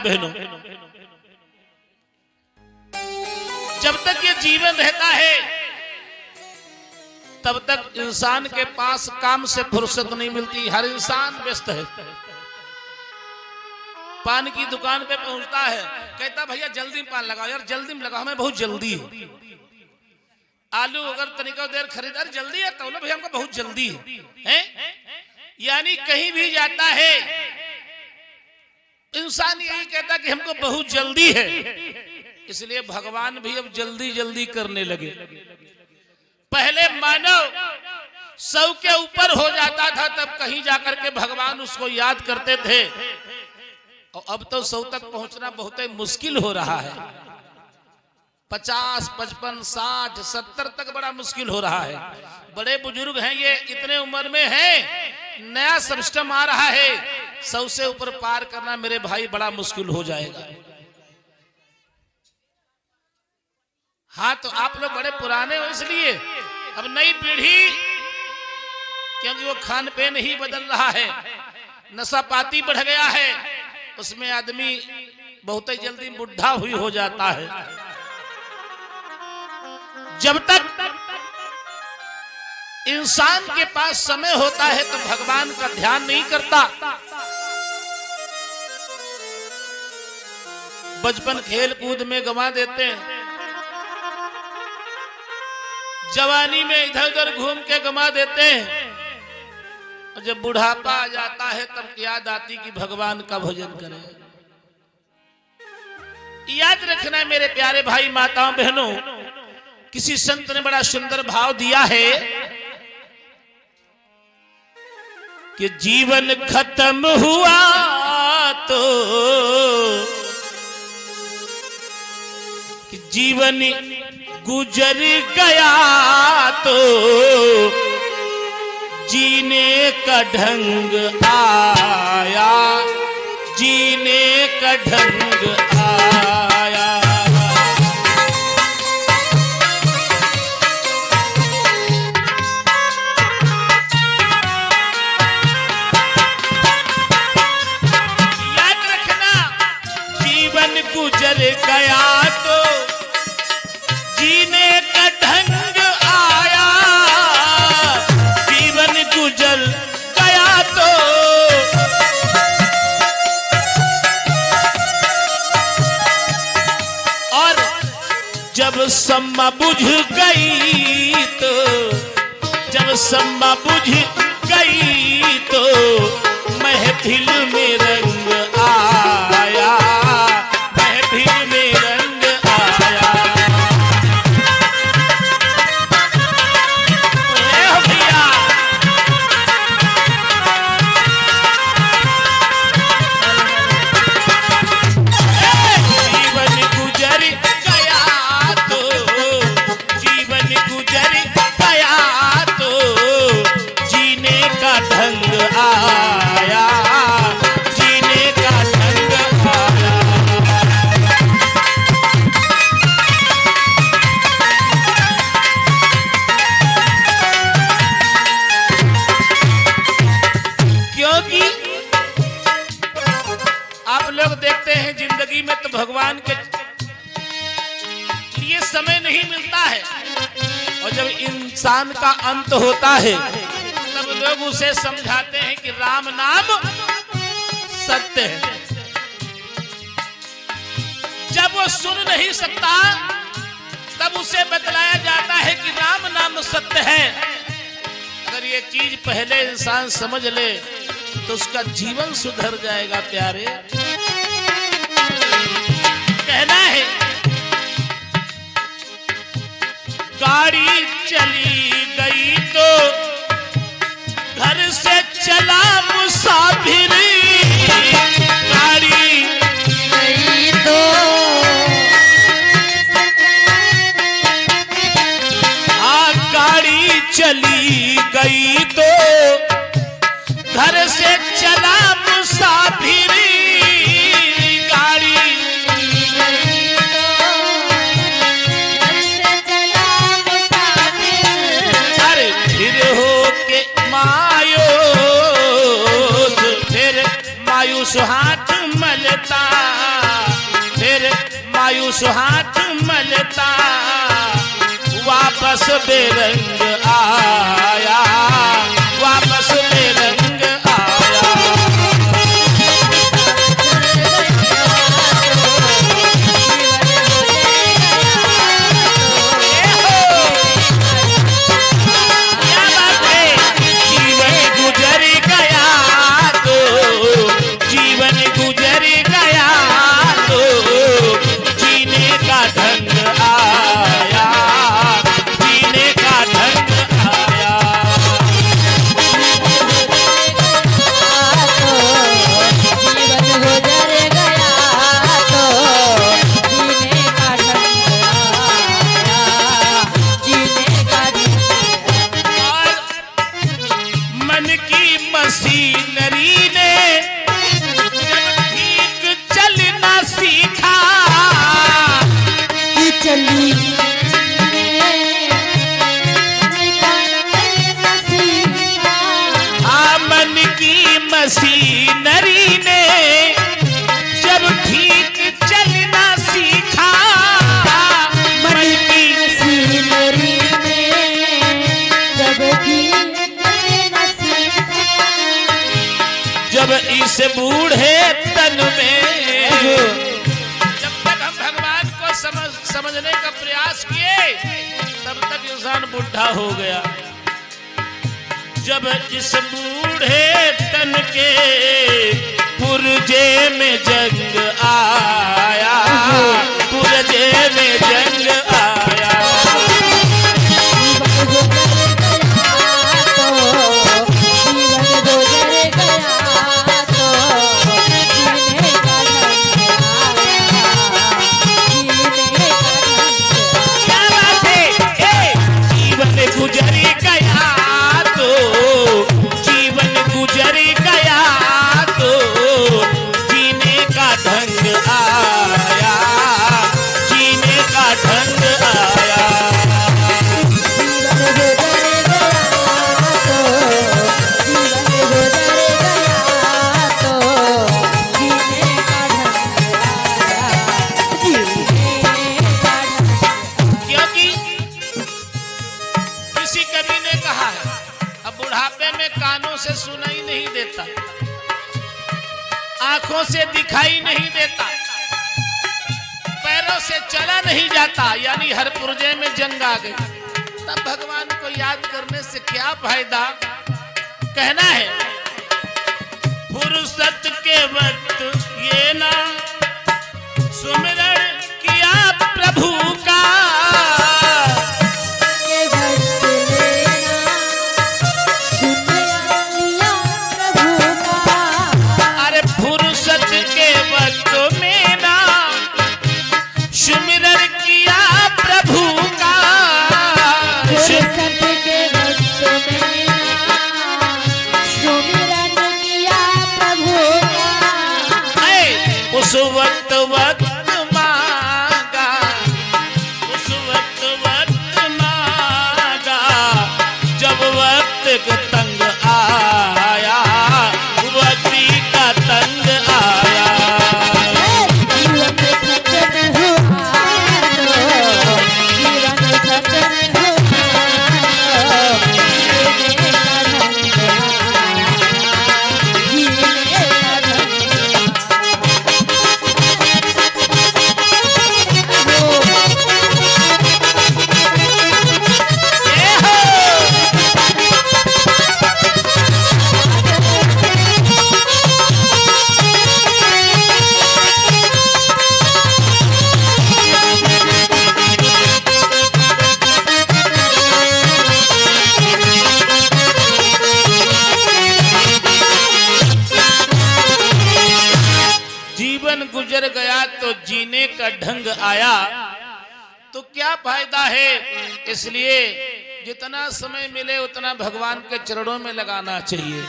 बहनों, जब तक ये जीवन रहता है तब तक इंसान के पास काम से फुर्सत नहीं मिलती। हर इंसान व्यस्त है। पान की दुकान पे पहुंचता है, कहता भैया जल्दी में पान लगाओ। यार जल्दी में लगाओ, हमें बहुत जल्दी है। आलू अगर तनिका देर खरीदार जल्दी है तो भैया हमको बहुत जल्दी है। यानी कहीं भी जाता है इंसान यही कहता कि हमको बहुत जल्दी है। इसलिए भगवान भी अब जल्दी जल्दी करने लगे। पहले मानव 100 के ऊपर हो जाता था तब कहीं जाकर के भगवान उसको याद करते थे, और अब तो 100 तक पहुंचना बहुत ही मुश्किल हो रहा है। 50, 55, 60, 70 तक बड़ा मुश्किल हो रहा है। बड़े बुजुर्ग हैं ये, इतने उम्र में हैं, नया सिस्टम आ रहा है, 100 से ऊपर पार करना मेरे भाई बड़ा मुश्किल हो जाएगा। हाँ तो आप लोग बड़े पुराने हो इसलिए, अब नई पीढ़ी क्योंकि वो खान पीन ही बदल रहा है, नशा पाती बढ़ गया है, उसमें आदमी बहुत ही जल्दी बुढ़ा हुई हो जाता है। जब तक इंसान के पास समय होता है तो भगवान का ध्यान नहीं करता। बचपन खेल कूद में गंवा देते हैं, जवानी में इधर उधर घूम के गंवा देते हैं, और जब बुढ़ापा आ जाता है तब याद आती कि भगवान का भजन करें। याद रखना है मेरे प्यारे भाई माताओं बहनों, किसी संत ने बड़ा सुंदर भाव दिया है कि जीवन खत्म हुआ तो कि जीवन गुजर गया तो जीने का ढंग आया, जीने का ढंग आया। याद रखना, जीवन गुजर गया तो जीने का ढंग आया, जीवन गुजर गया तो और जब सम्मा बुझ गई तो, जब सम्मा बुझ गई तो महफिल में रंग आया, महफिल में रंग आया। भगवान के लिए समय नहीं मिलता है, और जब इंसान का अंत होता है तब लोग उसे समझाते हैं कि राम नाम सत्य है। जब वो सुन नहीं सकता तब उसे बतलाया जाता है कि राम नाम सत्य है। अगर ये चीज पहले इंसान समझ ले तो उसका जीवन सुधर जाएगा। प्यारे कहना है, गाड़ी चली गई तो घर से चला मुसाफिर, गाड़ी गई तो हाँ गाड़ी चली गई तो घर से चला मुसाफिर, मायूस हाथ मलता आयुष हाथ मलता वापस बेरंग आया, वापस बेरंग आया। क्या बात है, जीवन गुजर गया तो, जीवन गुजर गया तो जीने का ढंग आया, जीने का ढंग आया। और मन की मशीनरी ने जब ठीक चलना सीखा, मन की मशीनरी ने जब ठीक चलना सीखा, मन की मशीनरी में जब ठीक चलना सीखा, जब इस बूढ़े तन में, जब तक हम भगवान को समझने का प्रयास किए तब तक इंसान बुढ़ा हो गया। जब इस बूढ़े तन के पुर्जे में जंग आया, पुर्जे में जंग आया। क्या बात है, जीवन गुजर गया तो, जीवन गुजर गया तो जीने का ढंग आया, जीने का ढंग आया। क्योंकि किसी कवि ने कहा है, अब बुढ़ापे में कानों से सुनाई नहीं देता, आंखों से दिखाई नहीं देता, पैरों से चला नहीं जाता, यानी हर पुर्जे में जंग आ गई। तब भगवान को याद करने से क्या फायदा। कहना है, फुर्सत के वक्त ये ना सुमिरन किया प्रभु का, अरे फुर्सत के वक्त में ना सुमिरन किया प्रभु का, उस वक्त वक्त मांगा, उस वक्त वक्त मांगा, जब वक्त का तंग आया, वक्ती का तंग आया। जीवन गुजर गया तो जीने का ढंग आया, तो क्या फायदा है। इसलिए जितना समय मिले उतना भगवान के चरणों में लगाना चाहिए।